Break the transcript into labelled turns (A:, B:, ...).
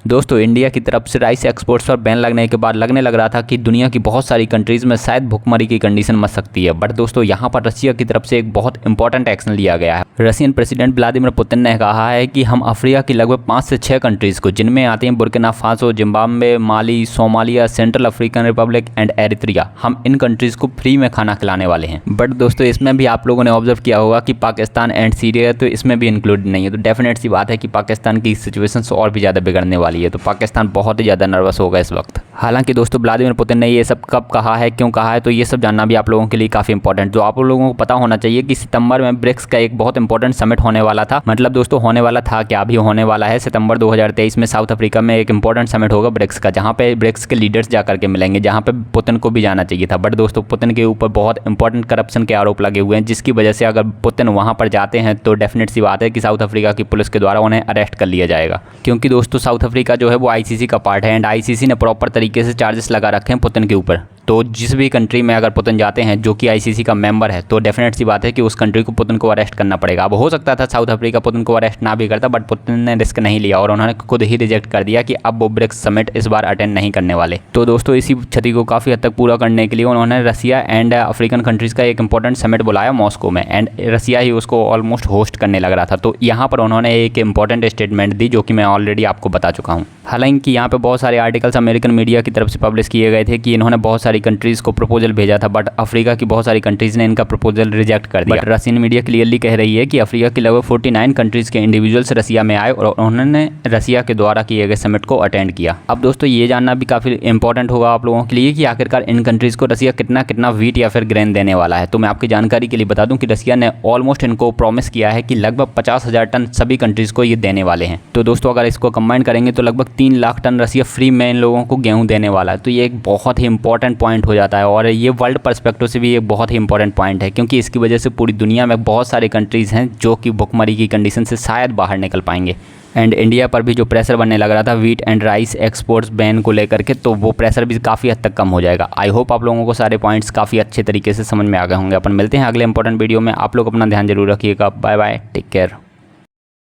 A: दोस्तों इंडिया की तरफ से राइस एक्सपोर्ट्स पर बैन लगने के बाद लगने लग रहा था कि दुनिया की बहुत सारी कंट्रीज़ में शायद भुखमरी की कंडीशन मच सकती है। बट दोस्तों यहाँ पर रशिया की तरफ से एक बहुत इंपॉर्टेंट एक्शन लिया गया है। रशियन प्रेसिडेंट व्लादिमीर पुतिन ने कहा है कि हम अफ्रीका की लगभग 5 से 6 कंट्रीज़ को, जिनमें आते हैं Burkina Faso, Zimbabwe, Mali, Somalia, Central African Republic and Eritrea, हम इन कंट्रीज़ को फ्री में खाना खिलाने वाले हैं। बट दोस्तों इसमें भी आप लोगों ने ऑब्जर्व किया होगा कि पाकिस्तान एंड सीरिया तो इसमें भी इंक्लूड नहीं है। तो डेफिनेट सी बात है कि पाकिस्तान की सिचुएशन और भी ज़्यादा बिगड़ने वाली है। तो पाकिस्तान बहुत ही ज़्यादा नर्वस होगा इस वक्त। हालांकि दोस्तों व्लादिमीर पुतिन ने ये सब कब कहा है, क्यों कहा है, तो ये सब जानना भी आप लोगों के लिए काफ़ी इंपॉर्टेंट। जो आप लोगों को पता होना चाहिए कि सितंबर में ब्रिक्स का एक बहुत इंपॉर्टेंट समिट होने वाला था। मतलब दोस्तों होने वाला था क्या, अभी होने वाला है। सितंबर 2023 में साउथ अफ्रीका में एक इंपॉर्टेंट समिट होगा ब्रिक्स का, जहाँ पे ब्रिक्स के लीडर्स जाकर के मिलेंगे, जहाँ पे पुतिन को भी जाना चाहिए था। बट दोस्तों पुतिन के ऊपर बहुत इंपॉर्टेंट करप्शन के आरोप लगे हुए हैं, जिसकी वजह से अगर पुतिन वहाँ पर जाते हैं तो डेफिनेट सी बात है कि साउथ अफ्रीका की पुलिस के द्वारा उन्हें अरेस्ट कर लिया जाएगा। क्योंकि दोस्तों साउथ अफ्रीका जो है वो आईसीसी का पार्ट है एंड आईसीसी ने प्रॉपर तरीके से चार्जेस लगा रखे हैं पुतिन के ऊपर। तो जिस भी कंट्री में अगर पुतिन जाते हैं जो कि आईसीसी का मेंबर है, तो डेफिनेट सी बात है कि उस कंट्री को पुतिन को अरेस्ट करना पड़ेगा। अब हो सकता था साउथ अफ्रीका पुतिन को अरेस्ट ना भी करता, बट पुतिन ने रिस्क नहीं लिया और उन्होंने खुद ही रिजेक्ट कर दिया कि अब वो ब्रिक्स समिट इस बार अटेंड नहीं करने वाले। तो दोस्तों इसी क्षति को काफ़ी हद तक पूरा करने के लिए उन्होंने रसिया एंड अफ्रीकन कंट्रीज़ का एक इंपॉर्टेंट समिट बुलाया मॉस्को में, एंड रसिया ही उसको ऑलमोस्ट होस्ट करने लग रहा था। तो यहाँ पर उन्होंने एक इंपॉर्टेंट स्टेटमेंट दी जो कि मैं ऑलरेडी आपको बता चुका हूँ। हालांकि यहाँ पे बहुत सारे आर्टिकल्स अमेरिकन मीडिया की तरफ से पब्लिश किए गए थे कि इन्होंने बहुत सारी कंट्रीज़ को प्रपोजल भेजा था, बट अफ्रीका की बहुत सारी कंट्रीज़ ने इनका प्रपोजल रिजेक्ट कर दिया। बट रशियन मीडिया क्लियरली कह रही है कि अफ्रीका की लगभग 49 कंट्रीज़ के इंडिविजुअल्स रसिया में आए और उन्होंने रसिया के द्वारा किए गए समिट को अटेंड किया। अब दोस्तों ये जानना भी काफ़ी इंपॉर्टेंट होगा आप लोगों के लिए कि आखिरकार इन कंट्रीज़ को रसिया कितना कितना वीट या फिर ग्रेन देने वाला है। तो मैं आपकी जानकारी के लिए बता दूं कि रसिया ने ऑलमोस्ट इनको प्रॉमिस किया है कि लगभग 50,000 टन सभी कंट्रीज़ को ये देने वाले हैं। तो दोस्तों अगर इसको कंबाइन करेंगे तो लगभग 3 लाख टन रसिया फ्री में इन लोगों को गेहूँ देने वाला है। तो ये एक बहुत ही इंपॉर्टेंट पॉइंट हो जाता है और ये वर्ल्ड पर्सपेक्टिव से भी एक बहुत ही इंपॉर्टेंट पॉइंट है, क्योंकि इसकी वजह से पूरी दुनिया में बहुत सारी कंट्रीज़ हैं जो कि भुखमरी की कंडीशन से शायद बाहर निकल पाएंगे। एंड इंडिया पर भी जो प्रेशर बनने लग रहा था wheat and rice exports ban को लेकर के, तो वो प्रेशर भी काफ़ी हद तक कम हो जाएगा। आई होप आप लोगों को सारे पॉइंट्स काफ़ी अच्छे तरीके से समझ में आ गए होंगे। अपन मिलते हैं अगले इंपॉर्टेंट वीडियो में। आप लोग अपना ध्यान जरूर रखिएगा। Bye bye, take care.